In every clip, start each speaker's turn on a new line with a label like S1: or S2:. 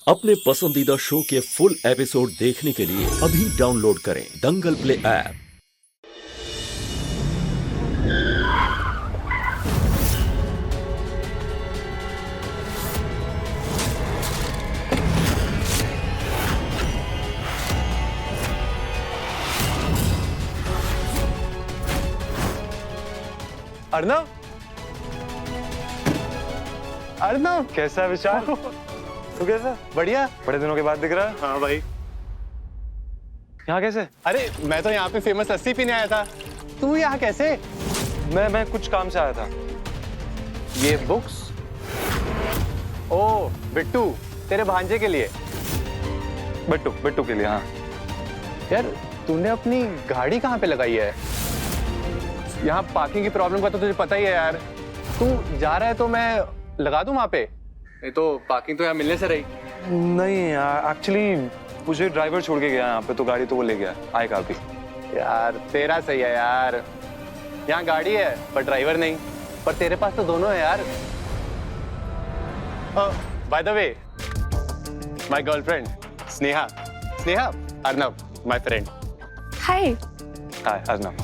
S1: अपने पसंदीदा शो के फुल एपिसोड देखने के लिए अभी डाउनलोड करें दंगल प्ले ऐप।
S2: अर्नव, अर्नव
S3: कैसा है विशाल? तू कैसा?
S2: बढ़िया।
S3: बड़े दिनों के बाद दिख रहा है।
S2: हाँ भाई।
S3: यहाँ कैसे?
S2: अरे मैं तो यहाँ पे फेमस लस्सी पीने आया था। तू यहाँ कैसे?
S3: मैं कुछ काम से आया था।
S2: ये बुक्स? ओ बिट्टू, तेरे भांजे के लिए।
S3: बिट्टू के लिए। हाँ
S2: यार तूने अपनी गाड़ी कहाँ पे लगाई है? यहाँ पार्किंग की प्रॉब्लम का तो तुझे पता ही है यार। तू जा रहा है तो मैं लगा दूँ वहाँ पे? नहीं तो पार्किंग तो यहाँ मिलने से रही।
S3: नहीं यार, एक्चुअली मुझे ड्राइवर छोड़ के गया यहाँ पे, तो गाड़ी तो वो ले गया आएगा अभी।
S2: यार तेरा सही है यार, यहाँ गाड़ी है पर ड्राइवर नहीं। पर तेरे पास तो दोनों है यार। By the way, my girlfriend Sneha. Sneha, Arnav my friend.
S4: Hi.
S3: Hi Arnav,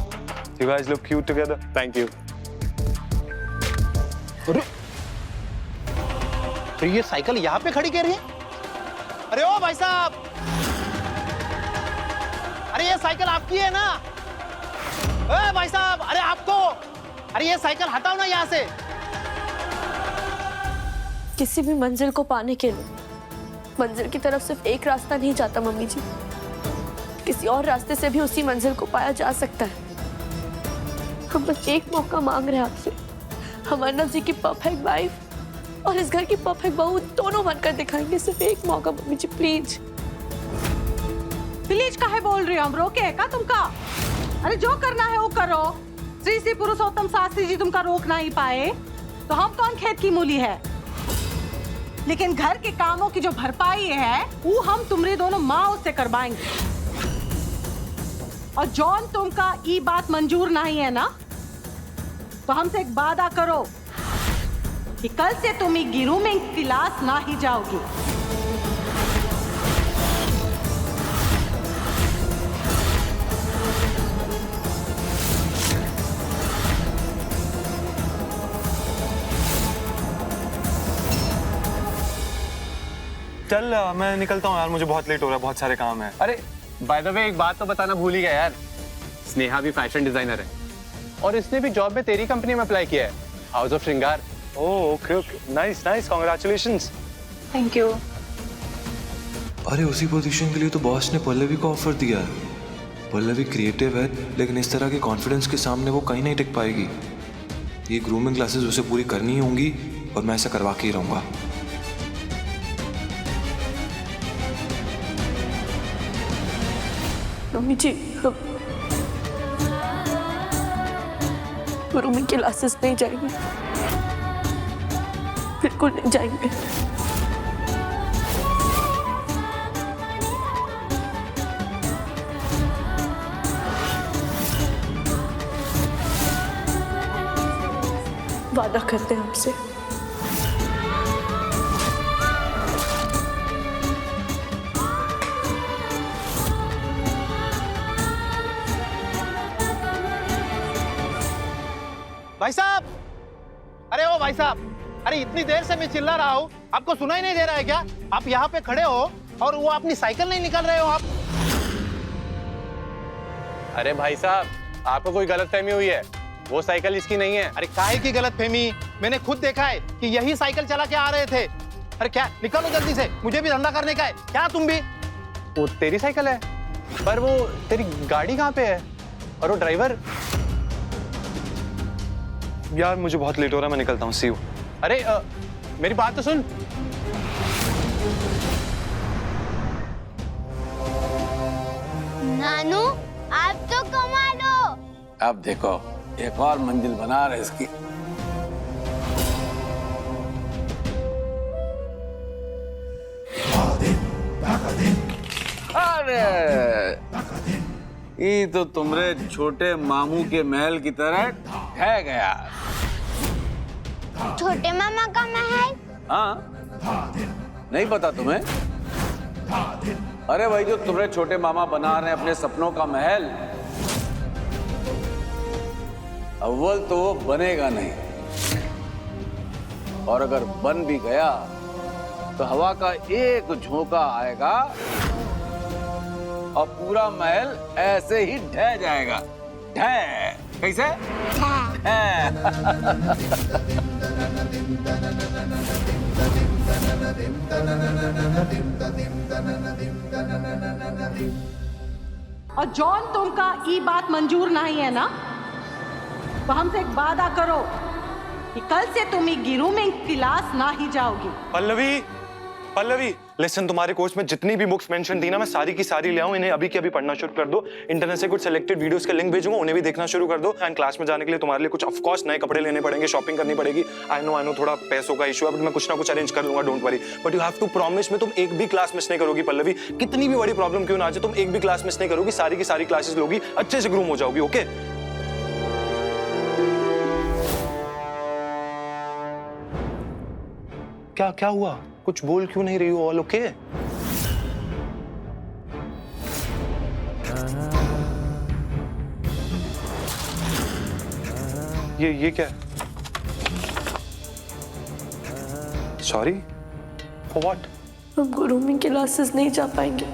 S3: you guys look cute together.
S2: Thank you. अरे ये साइकिल यहाँ पे खड़ी कर रही है? अरे ओ भाई साहब, अरे ये साइकिल आपकी है ना? ए भाई साहब, अरे आपको, अरे ये साइकिल हटाओ ना यहाँ से।
S4: किसी भी मंजिल को पाने के लिए मंजिल की तरफ सिर्फ एक रास्ता नहीं जाता मम्मी जी, किसी और रास्ते से भी उसी मंजिल को पाया जा सकता है। हम बस एक मौका मांग रहे हैं आपसे। हम अर्नव जी की परफेक्ट वाइफ और इस घर की परफेक्ट बहू दोनों बनकर दिखाएंगे। सिर्फ एक मौका मम्मी जी, प्लीज।
S5: प्लीज काहे बोल रही हो? हम रोके है का तुमका? अरे जो करना है वो करो। श्री श्री पुरुषोत्तम शास्त्री जी तुमका रोक नहीं पाए तो हम कौन खेत की मूली है? लेकिन घर के कामों की जो भरपाई है वो हम तुम्हारी दोनों माँ से करवाएंगे। और जॉन तुमका ये बात मंजूर नहीं है ना, तो हमसे एक वादा करो कि कल से तुम ग्रूमिंग क्लास ना ही जाओगी।
S3: चल मैं निकलता हूँ यार, मुझे बहुत लेट हो रहा है, बहुत सारे काम है।
S2: अरे बाय द वे एक बात तो बताना भूल ही गया यार, स्नेहा भी फैशन डिजाइनर है और इसने भी जॉब में तेरी कंपनी में अप्लाई किया है, हाउस ऑफ श्रृंगार।
S3: Okay okay, nice nice, congratulations.
S4: Thank you.
S6: अरे उसी पोजीशन के लिए तो बॉस ने पल्लवी को ऑफर दिया है। पल्लवी क्रिएटिव है, लेकिन इस तरह के कॉन्फिडेंस के सामने वो कहीं नहीं टिक पाएगी। ये ग्रूमिंग क्लासेस उसे पूरी करनी होंगी और मैं ऐसा करवा के ही रहूंगा।
S4: मम्मी जी, हम ग्रूमिंग क्लासेस नहीं जाएंगे, बिल्कुल नहीं जाएंगे। वादा करते हैं हमसे।
S2: भाई साहब, अरे ओ भाई साहब, अरे इतनी देर से मैं चिल्ला रहा हूँ, आपको सुनाई नहीं दे रहा है क्या? आप यहाँ पे खड़े हो और वो अपनी साइकिल नहीं निकाल रहे हो आप? अरे भाई साहब, आपको कोई गलतफहमी हुई है, वो साइकिल इसकी नहीं है। अरे काहे की गलतफहमी? मैंने खुद देखा है कि यही साइकिल चला के आ रहे थे। अरे क्या, निकलो जल्दी से, मुझे भी धंधा करने का है। क्या तुम भी? वो तेरी साइकिल है, पर वो तेरी गाड़ी कहाँ पे है? और वो ड्राइवर?
S3: यार मुझे बहुत लेट हो रहा है, मैं निकलता हूँ। सी यू।
S2: अरे मेरी बात तो सुन।
S7: नानू आप तो कमाल हो।
S8: अब देखो एक और मंजिल बना रहे इसकी। अरे ये तो तुमरे छोटे मामू के महल की तरह है गया।
S7: छोटे मामा का महल?
S8: हाँ, नहीं पता तुम्हें? अरे भाई, जो तुम्हारे छोटे मामा बना रहे हैं अपने सपनों का महल, अव्वल तो वो बनेगा नहीं, और अगर बन भी गया तो हवा का एक झोंका आएगा और पूरा महल ऐसे ही ढह जाएगा। ढह कैसे?
S5: और जॉन तुमका ई बात मंजूर नहीं है ना, तो हमसे एक वादा करो कि कल से तुम ई ग्रूमिंग क्लास ना ही जाओगी।
S3: पल्लवी, पल्लवी, लिसन, तुम्हारे कोर्स में जितनी भी बुक्स मेंशन थी ना, मैं सारी की सारी ले आऊं। इन्हें अभी के अभी पढ़ना शुरू कर दो। इंटरनेट से कुछ सिलेक्टेड वीडियोस के लिंक भेजूंगा, उन्हें भी देखना शुरू कर दो। एंड क्लास में जाने के लिए तुम्हारे लिए कुछ ऑफ कोर्स नए कपड़े लेने पड़ेंगे, शॉपिंग करनी पड़ेगी। आई नो थोड़ा पैसों का इशू है, बट मैं कुछ ना कुछ अरेंज कर लूंगा, don't worry. But you have to promise में तुम एक भी क्लास मिस नहीं करोगी पल्लवी। कितनी भी बड़ी प्रॉब्लम क्यों ना आ जाए, तुम एक भी क्लास मिस नहीं करोगी, सारी की सारी क्लासेस लोगी, अच्छे से ग्रूम हो जाओगी। ओके? क्या क्या हुआ? कुछ बोल क्यों नहीं रही हो? All okay? ये क्या? Sorry for what?
S4: हम ग्रूमिंग क्लासेस नहीं जा पाएंगे।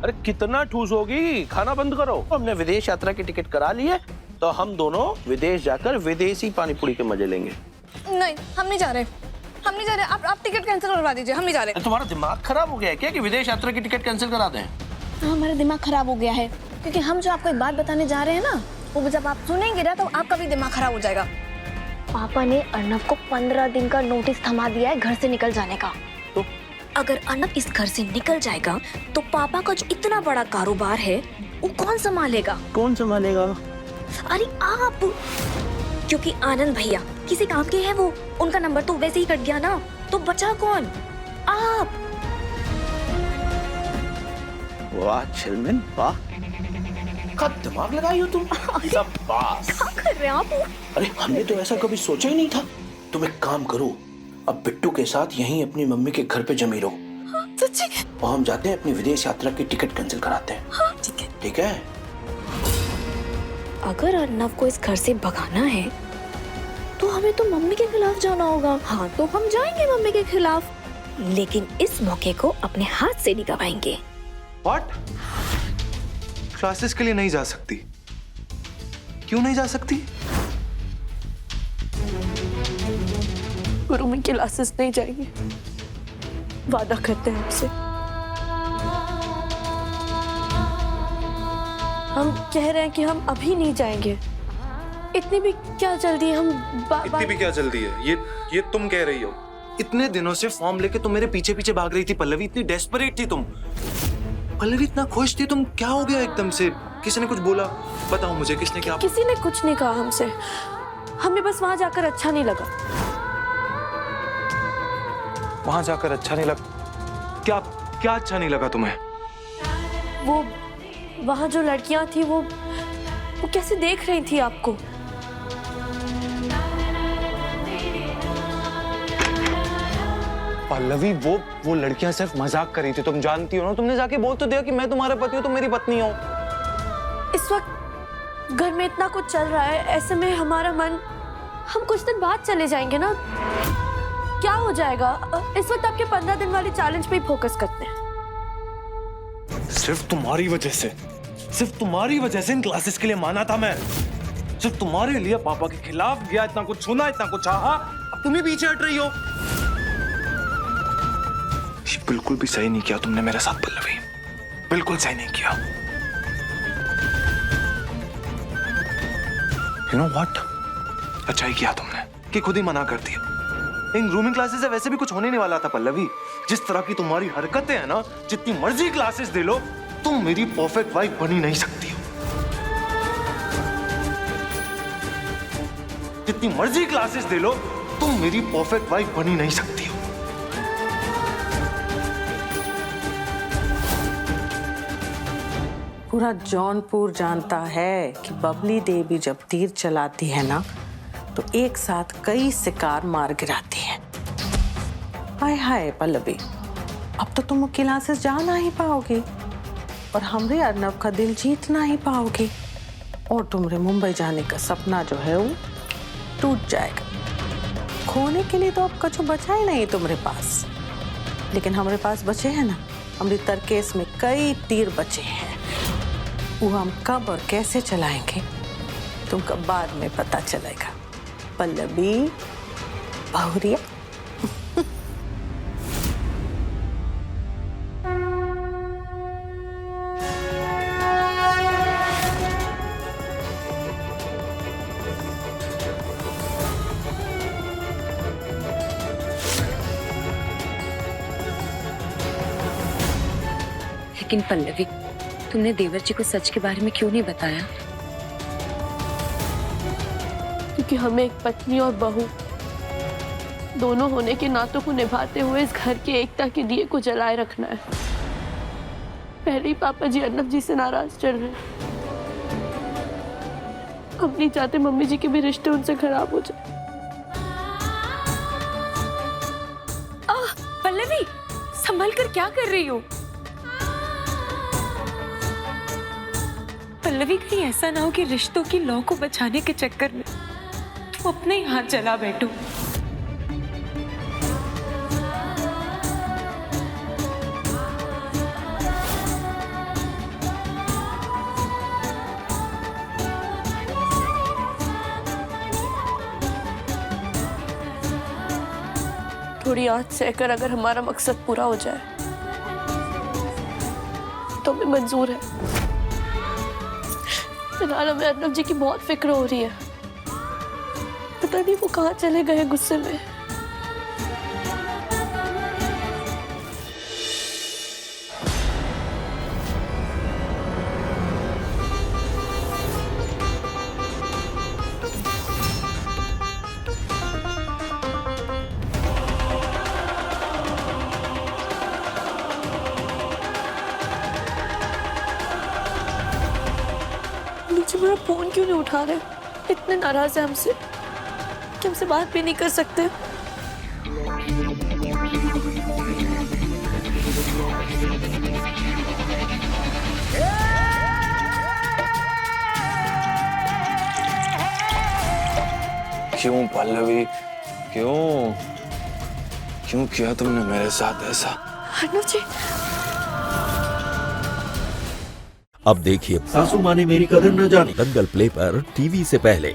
S9: अरे कितना ठूस होगी, खाना बंद करो। हमने विदेश यात्रा की टिकट करा ली है, तो हम दोनों विदेश जाकर विदेशी पानी पूरी के मजे लेंगे।
S10: नहीं, हम नहीं जा रहे, हम नहीं जा रहे। आप टिकट कैंसिल करवा दीजिए, हम नहीं जा रहे।
S9: तुम्हारा दिमाग खराब हो गया है क्या कि विदेश यात्रा की टिकट कैंसिल करा दें?
S10: हमारा दिमाग खराब हो गया है, क्योंकि हम जो आपको एक बात बताने जा रहे हैं ना, वो जब आप सुनेंगे ना तो आपका भी दिमाग खराब हो जाएगा। पापा ने अर्नव को 15 दिन का नोटिस थमा दिया है घर से निकल जाने का।
S9: तो
S10: अगर अर्नव इस घर से निकल जाएगा तो पापा का जो इतना बड़ा कारोबार है वो कौन संभालेगा?
S9: कौन संभालेगा?
S10: अरे आप, क्योंकि आनंद भैया किसी काम के हैं, वो उनका नंबर तो वैसे ही कट गया ना, तो बचा कौन? आप।
S9: वाह चिलमिन, वाह, कब दिमाग लगाई हो तुम। शाबाश।
S10: क्या कर रहे हैं आप?
S9: अरे हमने तो ऐसा कभी सोचा ही नहीं था। तुम एक काम करो, अब बिट्टू के साथ यहीं अपनी मम्मी के घर पे जमी रहो।
S10: सच्ची?
S9: और हम जाते हैं अपनी विदेश यात्रा की टिकट कैंसिल कराते हैं।
S10: हाँ, ठीक है।
S9: ठीक है?
S10: अगर अर्नव को इस घर से भगाना है तो हमें तो मम्मी के खिलाफ जाना होगा। हाँ, तो हम जाएंगे मम्मी के खिलाफ, लेकिन इस मौके को अपने हाथ से नहीं गवाएंगे।
S6: व्हाट? क्लासेस के लिए नहीं जा सकती? क्यों नहीं जा सकती?
S4: ग्रूमिंग क्लासेस नहीं जाएंगे, वादा करते हैं आपसे। हम कह रहे हैं कि हम अभी नहीं जाएंगे। इतनी भी क्या जल्दी है? हम
S6: इतनी भी क्या जल्दी है? ये तुम कह रही हो? इतने दिनों से फॉर्म लेके तुम मेरे पीछे पीछे भाग रही थी पल्लवी, इतनी डेस्परेट थी तुम। पल्लवी इतना खुश थी, तुम क्या हो गया एकदम से? किसी ने कुछ बोला? बताओ मुझे, किसने क्या?
S4: किसी ने कुछ नहीं कहा हमसे, हमें बस वहां जाकर अच्छा नहीं लगा।
S6: वहां जाकर अच्छा नहीं लगा? क्या क्या अच्छा नहीं लगा तुम्हें?
S4: वो वहां जो लड़कियां थी वो कैसे देख रही थी आपको।
S3: पल्लवी, वो लड़कियां सिर्फ मजाक कर रही थी, तुम जानती हो ना। तुमने जाके बोल तो दिया कि मैं तुम्हारा पति हूँ, तुम मेरी पत्नी हो।
S4: इस वक्त घर में इतना कुछ चल रहा है, ऐसे में हमारा मन, हम कुछ दिन बाद चले जाएंगे ना, क्या हो जाएगा? इस वक्त आपके 15 दिन वाली चैलेंज पे ही फोकस करते हैं।
S6: सिर्फ तुम्हारी वजह से, सिर्फ तुम्हारी वजह से इन क्लासेस के लिए माना था मैं। सिर्फ तुम्हारे लिए पापा के खिलाफ गया, इतना कुछ सुना, इतना कुछ चाहा, अब तुम ही पीछे हट रही हो। बिल्कुल भी सही नहीं किया तुमने मेरे साथ पल्लवी, बिल्कुल सही नहीं किया। You know what? अच्छा ही किया तुमने कि खुद ही मना कर दिया। इन ग्रूमिंग क्लासेस से वैसे भी कुछ होने नहीं वाला था पल्लवी। जिस तरह की तुम्हारी हरकतें हैं ना, जितनी मर्जी क्लासेस दे लो, तुम मेरी परफेक्ट वाइफ बनी नहीं सकती हो। जितनी मर्जी क्लासेस दे लो, तुम मेरी परफेक्ट वाइफ बनी नहीं सकती हो।
S5: पूरा जौनपुर जानता है कि बबली देवी जब तीर चलाती है ना तो एक साथ कई शिकार मार गिराती है। हाय हाय पल्लवी, अब तो तुम क्लासेस जा नहीं पाओगी और हमरे अर्नव का दिल जीत नहीं पाओगी और तुम्हारे मुंबई जाने का सपना जो है वो टूट जाएगा। खोने के लिए तो अब कुछ बचा ही नहीं तुम्हारे पास, लेकिन हमारे पास बचे हैं ना, हमारी तरकेस में कई तीर बचे हैं। वो हम कब और कैसे चलाएंगे तुमको बाद में पता चलेगा। पल्लवी बहुरिया।
S11: लेकिन पल्लवी, तुमने देवर जी को सच के बारे में क्यों नहीं बताया?
S4: क्योंकि हमें एक पत्नी और बहू दोनों होने के नातों को निभाते हुए इस घर की एकता के दिए को जलाए रखना है। पहले ही पापा जी अर्नव जी से नाराज चल रहे हैं। हम नहीं चाहते मम्मी जी के भी रिश्ते उनसे खराब हो जाए।
S11: पल्लवी, संभल कर क्या कर रही हो? पल्लवी, कहीं ऐसा ना हो कि रिश्तों की लौ को बचाने के चक्कर में तुम अपने ही हाथ जला बैठो।
S4: थोड़ी आँच सहकर अगर हमारा मकसद पूरा हो जाए तो हमें मंजूर है। फिलहाल हमें अर्नव जी की बहुत फिक्र हो रही है। पता नहीं वो कहाँ चले गए गुस्से में। मुझे मेरा फोन क्यों नहीं उठा रहे? इतने नाराज है हमसे कि हमसे बात भी नहीं कर सकते।
S6: क्यों पल्लवी, क्यों क्यों किया तुमने मेरे साथ ऐसा?
S4: अर्नव जी,
S1: अब देखिए सासू माँ ने मेरी कदर न जानी। दंगल प्ले पर टीवी से पहले।